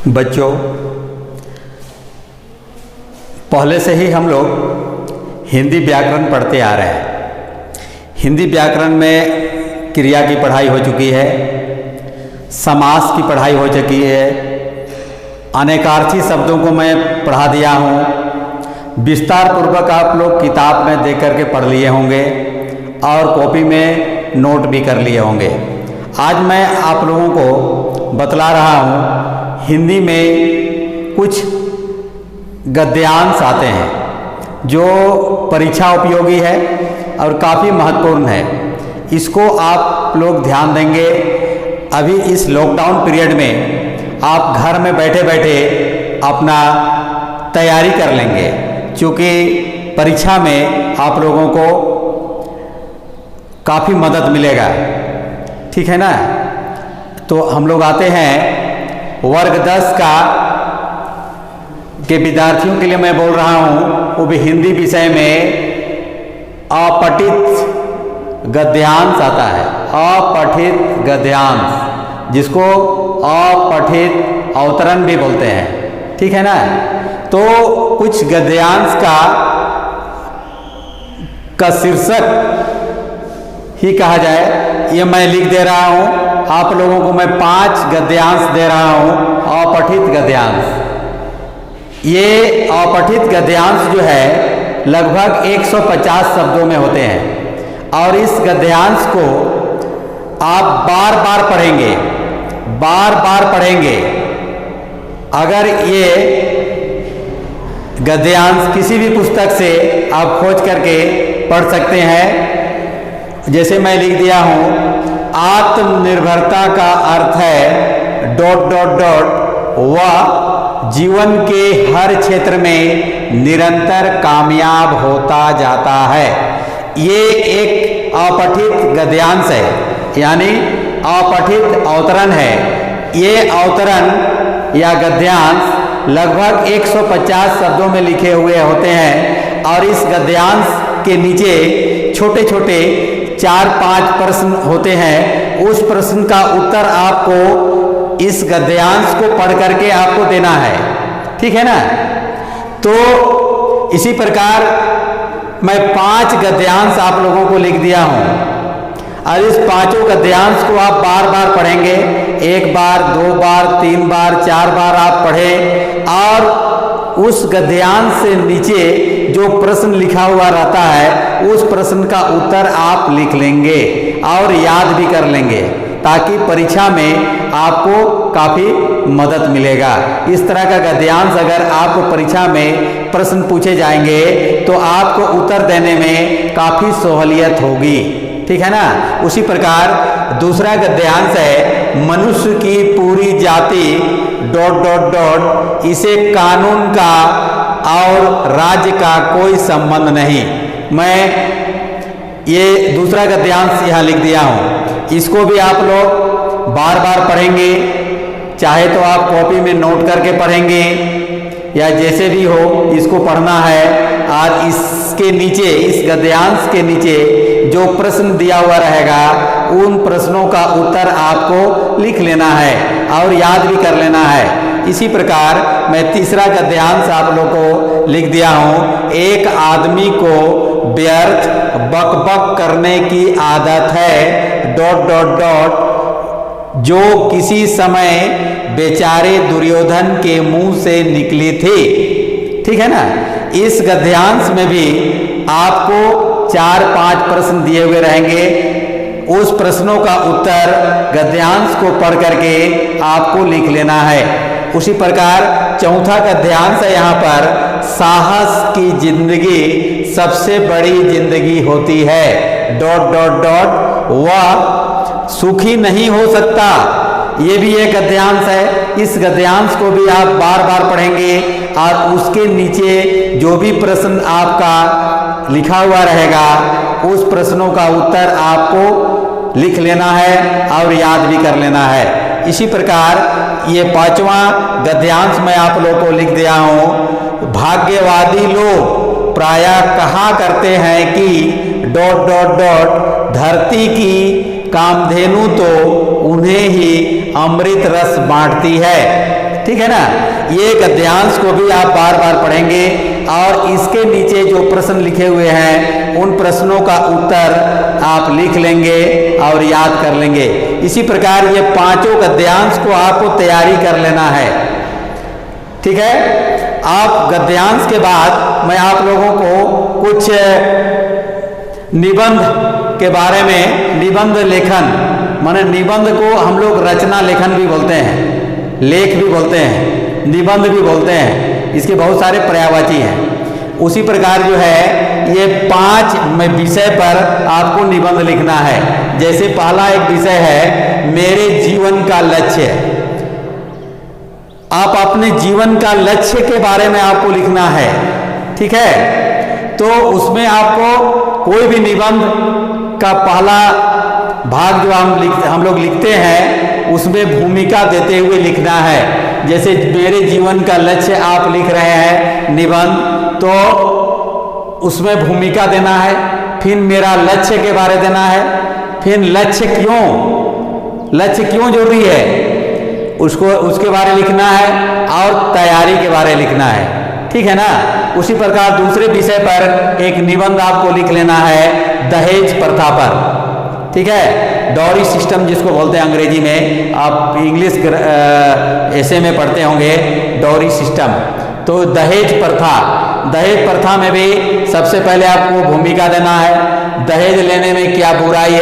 बच्चों, पहले से ही हम लोग हिंदी व्याकरण पढ़ते आ रहे हैं। हिंदी व्याकरण में क्रिया की पढ़ाई हो चुकी है, समास की पढ़ाई हो चुकी है, अनेकार्थी शब्दों को मैं पढ़ा दिया हूँ। विस्तार पूर्वक आप लोग किताब में देख करके पढ़ लिए होंगे और कॉपी में नोट भी कर लिए होंगे। आज मैं आप लोगों को बतला रहा हूँ हिंदी में कुछ गद्यांश आते हैं जो परीक्षा उपयोगी है और काफ़ी महत्वपूर्ण है। इसको आप लोग ध्यान देंगे। अभी इस लॉकडाउन पीरियड में आप घर में बैठे बैठे अपना तैयारी कर लेंगे, क्योंकि परीक्षा में आप लोगों को काफ़ी मदद मिलेगा। ठीक है ना। तो हम लोग आते हैं वर्ग 10 के विद्यार्थियों के लिए मैं बोल रहा हूँ, वो भी हिंदी विषय में अपठित गद्यांश आता है। अपठित गद्यांश, जिसको अपठित अवतरण भी बोलते हैं। ठीक है ना। तो कुछ गद्यांश का शीर्षक ही कहा जाए, ये मैं लिख दे रहा हूँ। आप लोगों को मैं 5 गद्यांश दे रहा हूँ, अपठित गद्यांश। ये अपठित गद्यांश जो है लगभग 150 शब्दों में होते हैं और इस गद्यांश को आप बार बार पढ़ेंगे, बार बार पढ़ेंगे। अगर ये गद्यांश किसी भी पुस्तक से आप खोज करके पढ़ सकते हैं। जैसे मैं लिख दिया हूँ, आत्मनिर्भरता का अर्थ है ... वह जीवन के हर क्षेत्र में निरंतर कामयाब होता जाता है। ये एक अपठित गद्यांश है, यानी अपठित अवतरण है। ये अवतरण या गद्यांश लगभग 150 शब्दों में लिखे हुए होते हैं और इस गद्यांश के नीचे छोटे छोटे 4-5 प्रश्न होते हैं। उस प्रश्न का उत्तर आपको इस गद्यांश को पढ़ करके आपको देना है। ठीक है ना। तो इसी प्रकार मैं 5 गद्यांश आप लोगों को लिख दिया हूँ और इस 5 गद्यांश को आप बार बार पढ़ेंगे। 1 बार, 2 बार, 3 बार, 4 बार आप पढ़ें और उस गद्यांश से नीचे जो प्रश्न लिखा हुआ रहता है उस प्रश्न का उत्तर आप लिख लेंगे और याद भी कर लेंगे, ताकि परीक्षा में आपको काफ़ी मदद मिलेगा। इस तरह का गद्यांश अगर आपको परीक्षा में प्रश्न पूछे जाएंगे तो आपको उत्तर देने में काफ़ी सहूलियत होगी। ठीक है ना। उसी प्रकार दूसरा गद्यांश है, मनुष्य की पूरी जाति ... इसे कानून का और राज्य का कोई संबंध नहीं। मैं ये दूसरा गद्यांश यहाँ लिख दिया हूँ। इसको भी आप लोग बार बार पढ़ेंगे, चाहे तो आप कॉपी में नोट करके पढ़ेंगे या जैसे भी हो इसको पढ़ना है। और इसके नीचे, इस गद्यांश के नीचे जो प्रश्न दिया हुआ रहेगा उन प्रश्नों का उत्तर आपको लिख लेना है और याद भी कर लेना है। इसी प्रकार मैं तीसरा गद्यांश आप लोग को लिख दिया हूँ। एक आदमी को व्यर्थ बकबक करने की आदत है ... जो किसी समय बेचारे दुर्योधन के मुंह से निकली थी। ठीक है ना। इस गद्यांश में भी आपको 4-5 प्रश्न दिए हुए रहेंगे। उस प्रश्नों का उत्तर गद्यांश को पढ़ करके आपको लिख लेना है। उसी प्रकार चौथा गद्यांश है यहाँ पर, साहस की जिंदगी सबसे बड़ी जिंदगी होती है ... वह सुखी नहीं हो सकता। ये भी एक गद्यांश है। इस गद्यांश को भी आप बार बार पढ़ेंगे और उसके नीचे जो भी प्रश्न आपका लिखा हुआ रहेगा उस प्रश्नों का उत्तर आपको लिख लेना है और याद भी कर लेना है। इसी प्रकार ये 5वां गद्यांश मैं आप लोगों को लिख दिया हूँ। भाग्यवादी लोग प्रायः कहा करते हैं कि ... धरती की कामधेनु तो उन्हें ही अमृत रस बांटती है। ठीक है ना। ये गद्यांश को भी आप बार बार पढ़ेंगे और इसके नीचे जो प्रश्न लिखे हुए हैं उन प्रश्नों का उत्तर आप लिख लेंगे और याद कर लेंगे। इसी प्रकार ये पांचों गद्यांश को आपको तैयारी कर लेना है, ठीक है। आप गद्यांश के बाद मैं आप लोगों को कुछ निबंध के बारे में, निबंध लेखन माने निबंध को हम लोग रचना लेखन भी बोलते हैं, लेख भी बोलते हैं, निबंध भी बोलते हैं, इसके बहुत सारे पर्यायवाची हैं। उसी प्रकार जो है ये 5 विषय पर आपको निबंध लिखना है। जैसे पहला एक विषय है मेरे जीवन का लक्ष्य। आप अपने जीवन का लक्ष्य के बारे में आपको लिखना है, ठीक है। तो उसमें आपको कोई भी निबंध का पहला भाग जो हम लोग लिखते हैं उसमें भूमिका देते हुए लिखना है। जैसे मेरे जीवन का लक्ष्य आप लिख रहे हैं निबंध, तो उसमें भूमिका देना है, फिर मेरा लक्ष्य के बारे देना है, फिर लक्ष्य क्यों जरूरी है उसके बारे लिखना है और तैयारी के बारे लिखना है, ठीक है ना। उसी प्रकार दूसरे विषय पर एक निबंध आपको लिख लेना है दहेज प्रथा पर, ठीक है। डॉरी सिस्टम जिसको बोलते हैं अंग्रेजी में, आप इंग्लिश ऐसे में पढ़ते होंगे डॉरी सिस्टम। तो दहेज प्रथा में भी सबसे पहले आपको भूमिका देना है। दहेज लेने में क्या बुराई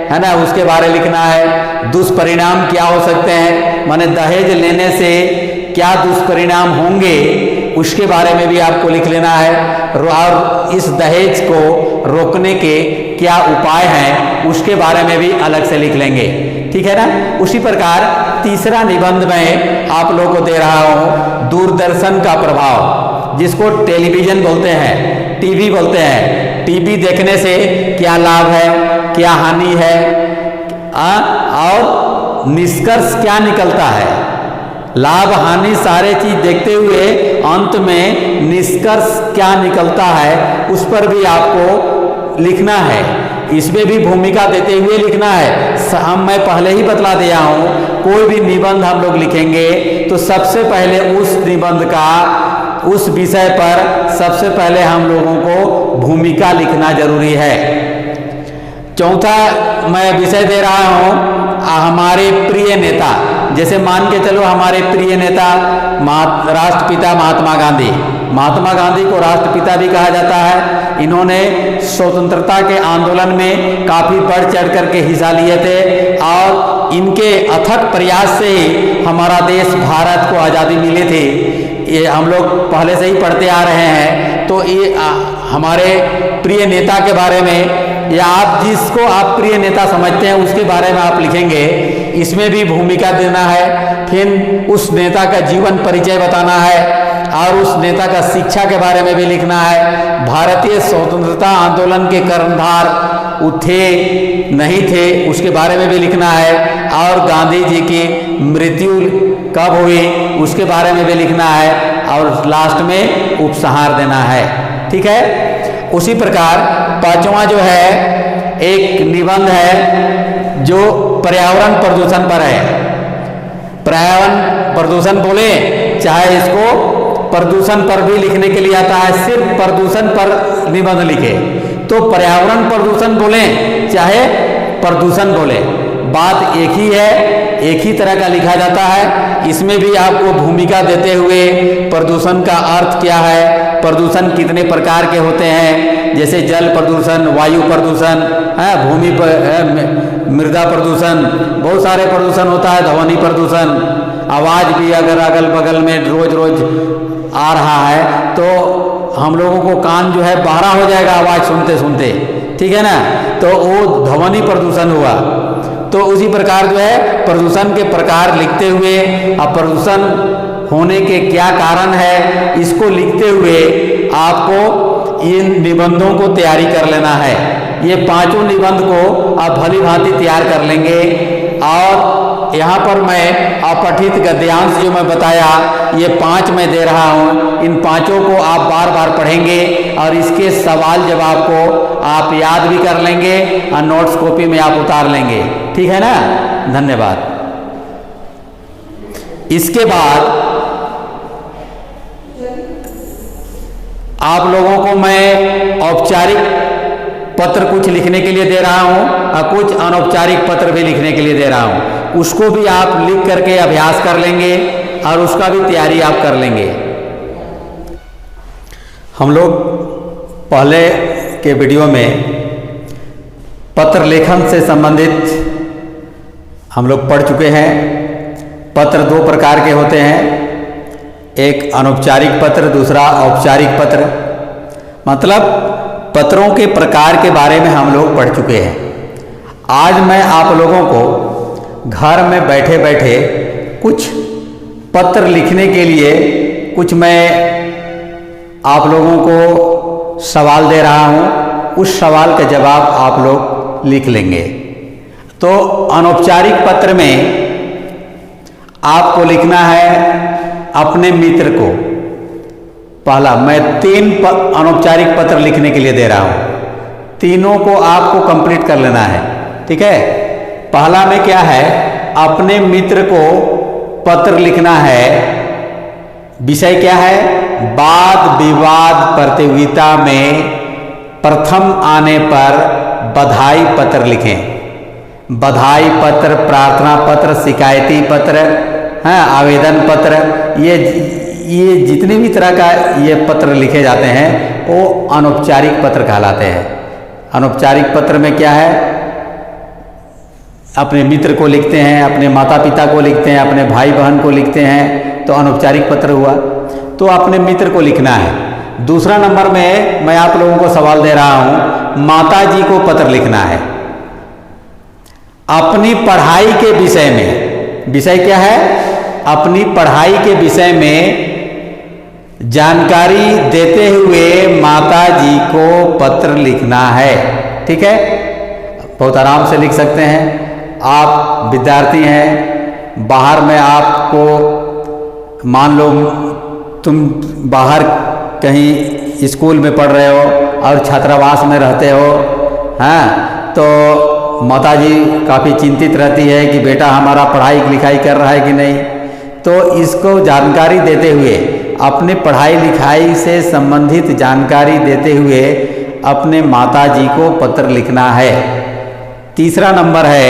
है ना, उसके बारे लिखना है। दुष्परिणाम क्या हो सकते हैं, माने दहेज लेने से क्या दुष्परिणाम होंगे उसके बारे में भी आपको लिख लेना है। और इस दहेज को रोकने के क्या उपाय हैं उसके बारे में भी अलग से लिख लेंगे, ठीक है ना। उसी प्रकार तीसरा निबंध में आप लोगों को दे रहा हूं दूरदर्शन का प्रभाव, जिसको टेलीविजन बोलते हैं, टीवी बोलते हैं। टीवी देखने से क्या लाभ है, क्या हानि है, और निष्कर्ष क्या निकलता है। लाभ हानि सारे चीज देखते हुए अंत में निष्कर्ष क्या निकलता है उस पर भी आपको लिखना है। इसमें भी भूमिका देते हुए लिखना है। मैं पहले ही बतला दिया हूं, कोई भी निबंध हम लोग लिखेंगे तो सबसे पहले उस निबंध का, उस विषय पर सबसे पहले हम लोगों को भूमिका लिखना जरूरी है। चौथा मैं विषय दे रहा हूं हमारे प्रिय नेता। जैसे मान के चलो हमारे प्रिय नेता राष्ट्रपिता महात्मा गांधी को राष्ट्रपिता भी कहा जाता है। इन्होंने स्वतंत्रता के आंदोलन में काफी बढ़ चढ़ करके हिस्सा लिए थे और इनके अथक प्रयास से ही हमारा देश भारत को आज़ादी मिली थी। ये हम लोग पहले से ही पढ़ते आ रहे हैं। तो ये हमारे प्रिय नेता के बारे में, या आप जिसको आप प्रिय नेता समझते हैं उसके बारे में आप लिखेंगे। इसमें भी भूमिका देना है। फिर उस नेता का जीवन परिचय बताना है और उस नेता का शिक्षा के बारे में भी लिखना है। भारतीय स्वतंत्रता आंदोलन के कर्णधार थे नहीं थे उसके बारे में भी लिखना है। और गांधी जी की मृत्यु कब हुई उसके बारे में भी लिखना है। और लास्ट में उपसंहार देना है, ठीक है। उसी प्रकार पांचवा जो है एक निबंध है जो पर्यावरण प्रदूषण पर है। पर्यावरण प्रदूषण बोले चाहे इसको प्रदूषण पर भी लिखने के लिए आता है, सिर्फ प्रदूषण पर निबंध लिखे तो पर्यावरण प्रदूषण बोले चाहे प्रदूषण बोले, बात एक ही है, एक ही तरह का लिखा जाता है। इसमें भी आपको भूमिका देते हुए प्रदूषण का अर्थ क्या है, प्रदूषण कितने प्रकार के होते हैं, जैसे जल प्रदूषण, वायु प्रदूषण, भूमि पर मृदा प्रदूषण, बहुत सारे प्रदूषण होता है, ध्वनि प्रदूषण, आवाज़ भी अगर अगल बगल में रोज रोज आ रहा है तो हम लोगों को कान जो है बहरा हो जाएगा आवाज़ सुनते सुनते, ठीक है ना। तो वो ध्वनि प्रदूषण हुआ। तो उसी प्रकार जो है प्रदूषण के प्रकार लिखते हुए, अब प्रदूषण होने के क्या कारण है इसको लिखते हुए आपको इन निबंधों को तैयारी कर लेना है। ये पांचों निबंध को आप भली भांति तैयार कर लेंगे। और यहाँ पर मैं अपठित गद्यांश जो मैं बताया ये 5 मैं दे रहा हूँ, इन पांचों को आप बार बार पढ़ेंगे और इसके सवाल जवाब को आप याद भी कर लेंगे और नोट्स कॉपी में आप उतार लेंगे, ठीक है ना। धन्यवाद। इसके बाद आप लोगों को मैं औपचारिक पत्र कुछ लिखने के लिए दे रहा हूं और कुछ अनौपचारिक पत्र भी लिखने के लिए दे रहा हूं। उसको भी आप लिख करके अभ्यास कर लेंगे और उसका भी तैयारी आप कर लेंगे। हम लोग पहले के वीडियो में पत्र लेखन से संबंधित हम लोग पढ़ चुके हैं। पत्र दो प्रकार के होते हैं, एक अनौपचारिक पत्र, दूसरा औपचारिक पत्र। मतलब पत्रों के प्रकार के बारे में हम लोग पढ़ चुके हैं। आज मैं आप लोगों को घर में बैठे बैठे कुछ पत्र लिखने के लिए कुछ मैं आप लोगों को सवाल दे रहा हूं, उस सवाल का जवाब आप लोग लिख लेंगे। तो अनौपचारिक पत्र में आपको लिखना है अपने मित्र को। पहला मैं 3 अनौपचारिक पत्र लिखने के लिए दे रहा हूं, तीनों को आपको कंप्लीट कर लेना है, ठीक है। पहला में क्या है, अपने मित्र को पत्र लिखना है। विषय क्या है, वाद विवाद प्रतियोगिता में प्रथम आने पर बधाई पत्र लिखें। बधाई पत्र, प्रार्थना पत्र, शिकायती पत्र, आवेदन पत्र, ये जितने भी तरह का ये पत्र लिखे जाते हैं वो अनौपचारिक पत्र कहलाते हैं। अनौपचारिक पत्र में क्या है, अपने मित्र को लिखते हैं, अपने माता पिता को लिखते हैं, अपने भाई बहन को लिखते हैं, तो अनौपचारिक पत्र हुआ। तो अपने मित्र को लिखना है। दूसरा नंबर में मैं आप लोगों को सवाल दे रहा हूं, माता जी को पत्र लिखना है अपनी पढ़ाई के विषय में। विषय क्या है, अपनी पढ़ाई के विषय में जानकारी देते हुए माता जी को पत्र लिखना है, ठीक है। बहुत आराम से लिख सकते हैं। आप विद्यार्थी हैं, बाहर में आपको मान लो तुम बाहर कहीं स्कूल में पढ़ रहे हो और छात्रावास में रहते हो, तो माताजी काफ़ी चिंतित रहती है कि बेटा हमारा पढ़ाई लिखाई कर रहा है कि नहीं। तो इसको जानकारी देते हुए, अपने पढ़ाई लिखाई से संबंधित जानकारी देते हुए अपने माताजी को पत्र लिखना है। तीसरा नंबर है,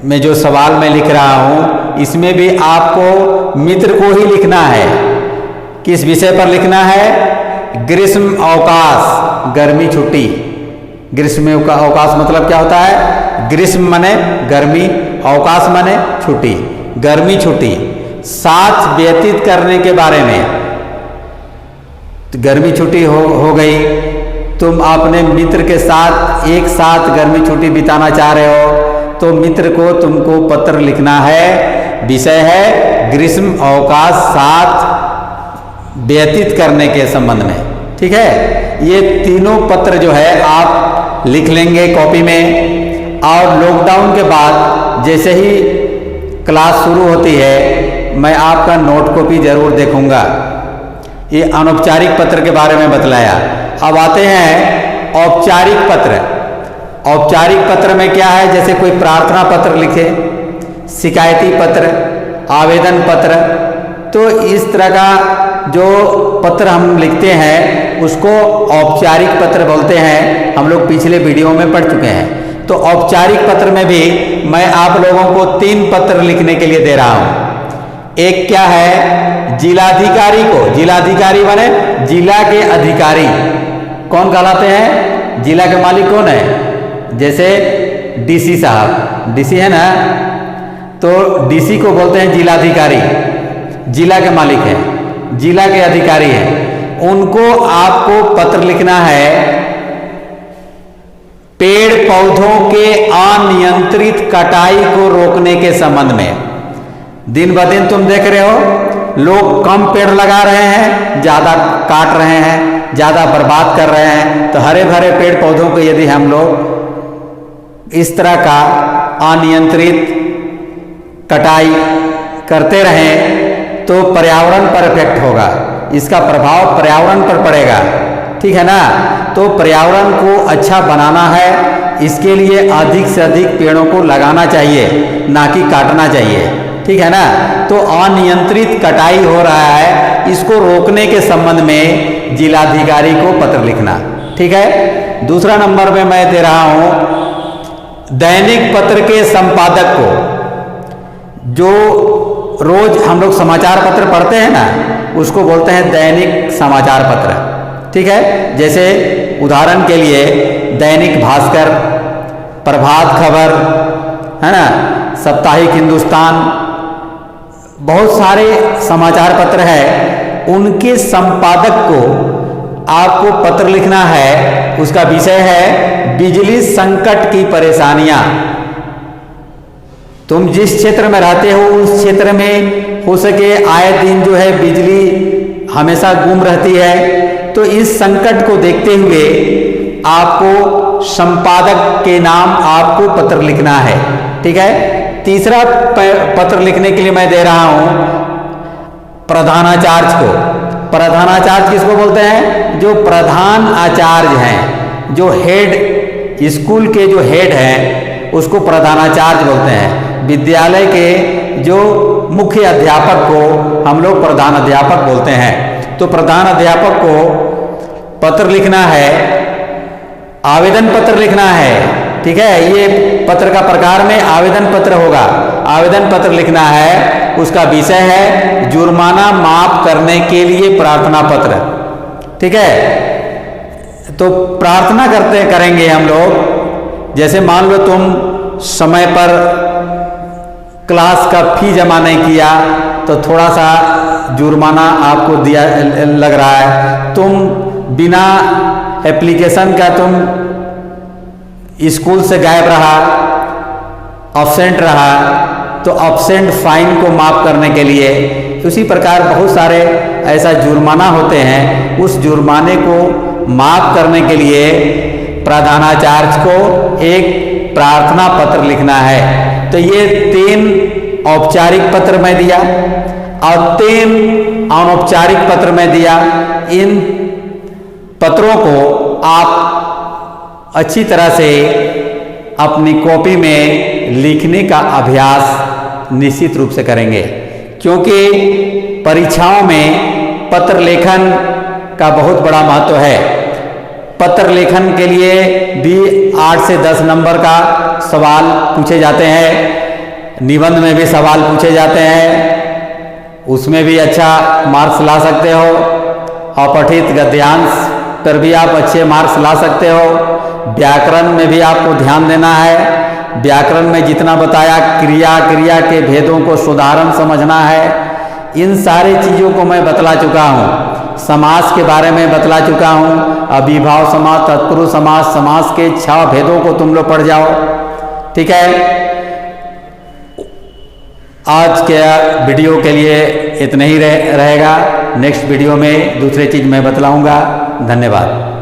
मैं जो सवाल में लिख रहा हूँ इसमें भी आपको मित्र को ही लिखना है। किस विषय पर लिखना है, ग्रीष्म अवकाश, गर्मी छुट्टी। ग्रीष्म अवकाश मतलब क्या होता है, ग्रीष्म माने गर्मी, अवकाश माने छुट्टी, गर्मी छुट्टी साथ व्यतीत करने के बारे में। तो गर्मी छुट्टी हो गई, तुम अपने मित्र के साथ एक साथ गर्मी छुट्टी बिताना चाह रहे हो, तो मित्र को तुमको पत्र लिखना है। विषय है ग्रीष्म अवकाश साथ व्यतीत करने के संबंध में, ठीक है। ये तीनों पत्र जो है आप लिख लेंगे कॉपी में। और लॉकडाउन के बाद जैसे ही क्लास शुरू होती है मैं आपका नोट कॉपी जरूर देखूंगा। ये अनौपचारिक पत्र के बारे में बतलाया। अब आते हैं औपचारिक पत्र। औपचारिक पत्र में क्या है, जैसे कोई प्रार्थना पत्र लिखे, शिकायती पत्र, आवेदन पत्र, तो इस तरह का जो पत्र हम लिखते हैं उसको औपचारिक पत्र बोलते हैं। हम लोग पिछले वीडियो में पढ़ चुके हैं। तो औपचारिक पत्र में भी मैं आप लोगों को 3 पत्र लिखने के लिए दे रहा हूं। एक क्या है, जिलाधिकारी को, जिलाधिकारी माने जिला के अधिकारी कौन कहलाते हैं, जिला के मालिक कौन है, जैसे डीसी साहब, डीसी है ना, तो डीसी को बोलते हैं जिलाधिकारी, जिला के मालिक हैं, जिला के अधिकारी हैं। उनको आपको पत्र लिखना है पेड़ पौधों के अनियंत्रित कटाई को रोकने के संबंध में। दिन ब दिन तुम देख रहे हो लोग कम पेड़ लगा रहे हैं, ज़्यादा काट रहे हैं, ज़्यादा बर्बाद कर रहे हैं। तो हरे भरे पेड़ पौधों को यदि हम लोग इस तरह का अनियंत्रित कटाई करते रहें तो पर्यावरण पर इफेक्ट होगा, इसका प्रभाव पर्यावरण पर पड़ेगा, ठीक है ना। तो पर्यावरण को अच्छा बनाना है, इसके लिए अधिक से अधिक पेड़ों को लगाना चाहिए, ना कि काटना चाहिए, ठीक है ना। तो अनियंत्रित कटाई हो रहा है, इसको रोकने के संबंध में जिलाधिकारी को पत्र लिखना। ठीक है। दूसरा नंबर में मैं दे रहा हूं दैनिक पत्र के संपादक को, जो रोज हम लोग समाचार पत्र पढ़ते हैं ना, उसको बोलते हैं दैनिक समाचार पत्र। ठीक है। जैसे उदाहरण के लिए दैनिक भास्कर, प्रभात खबर, है ना, साप्ताहिक हिंदुस्तान, बहुत सारे समाचार पत्र हैं। उनके संपादक को आपको पत्र लिखना है। उसका विषय है बिजली संकट की परेशानियां। तुम जिस क्षेत्र में रहते हो उस क्षेत्र में हो सके आए दिन जो है बिजली हमेशा गुम रहती है। तो इस संकट को देखते हुए आपको संपादक के नाम आपको पत्र लिखना है। ठीक है। तीसरा पत्र लिखने के लिए मैं दे रहा हूं प्रधानाचार्य को। प्रधानाचार्य किसको बोलते हैं? जो प्रधान आचार्य हैं, जो हेड, स्कूल के जो हेड हैं उसको प्रधानाचार्य बोलते हैं। विद्यालय के जो मुख्य अध्यापक को हम लोग प्रधान अध्यापक बोलते हैं। तो प्रधान अध्यापक को पत्र लिखना है, आवेदन पत्र लिखना है। ठीक है। ये पत्र का प्रकार में आवेदन पत्र होगा। आवेदन पत्र लिखना है, उसका विषय है जुर्माना माफ करने के लिए प्रार्थना पत्र। ठीक है। तो प्रार्थना करेंगे हम लोग। जैसे मान लो तुम समय पर क्लास का फी जमा नहीं किया तो थोड़ा सा जुर्माना आपको दिया लग रहा है। तुम बिना एप्लीकेशन का तुम स्कूल से गायब रहा, अब्सेंट रहा, तो अब्सेंट फाइन को माफ करने के लिए उसी प्रकार बहुत सारे ऐसा जुर्माना होते हैं। उस जुर्माने को माफ करने के लिए प्रधानाचार्य को एक प्रार्थना पत्र लिखना है। तो ये 3 औपचारिक पत्र मैं दिया और 3 अनौपचारिक पत्र मैं दिया। इन पत्रों को आप अच्छी तरह से अपनी कॉपी में लिखने का अभ्यास निश्चित रूप से करेंगे, क्योंकि परीक्षाओं में पत्र लेखन का बहुत बड़ा महत्व है। पत्र लेखन के लिए भी 8 से 10 नंबर का सवाल पूछे जाते हैं। निबंध में भी सवाल पूछे जाते हैं, उसमें भी अच्छा मार्क्स ला सकते हो। अपठित गद्यांश पर भी आप अच्छे मार्क्स ला सकते हो। व्याकरण में भी आपको ध्यान देना है। व्याकरण में जितना बताया, क्रिया के भेदों को सुधारण समझना है। इन सारी चीज़ों को मैं बतला चुका हूँ। समास के बारे में बतला चुका हूँ। अभिभाव समास, तत्पुरुष समास, समास के 6 भेदों को तुम लोग पढ़ जाओ। ठीक है। आज के वीडियो के लिए इतना ही रहेगा। नेक्स्ट वीडियो में दूसरी चीज़ मैं बतलाऊंगा। धन्यवाद।